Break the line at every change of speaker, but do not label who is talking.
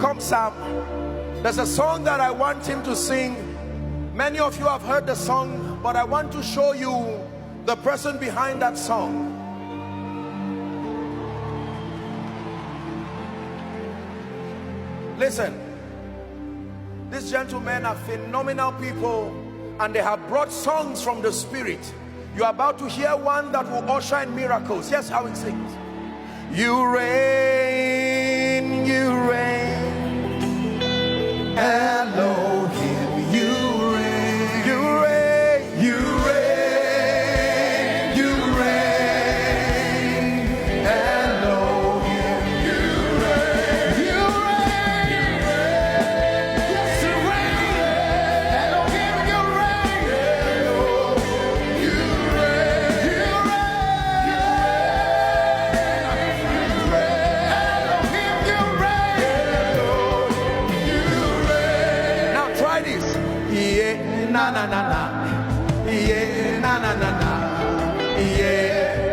Come, Sam. There's a song that I want him to sing. Many of you have heard the song, but I want to show you the person behind that song. Listen, these gentlemen are phenomenal people, and they have brought songs from the Spirit. You are about to hear one that will usher in miracles. Here's how it sings. You reign, Elohim, you reign, you reign, you reign, you reign, Elohim, you reign, you reign, you reign, yes you reign, Elohim, you reign, Elohim, you reign, you na na na na, yeah, na na na na, yeah.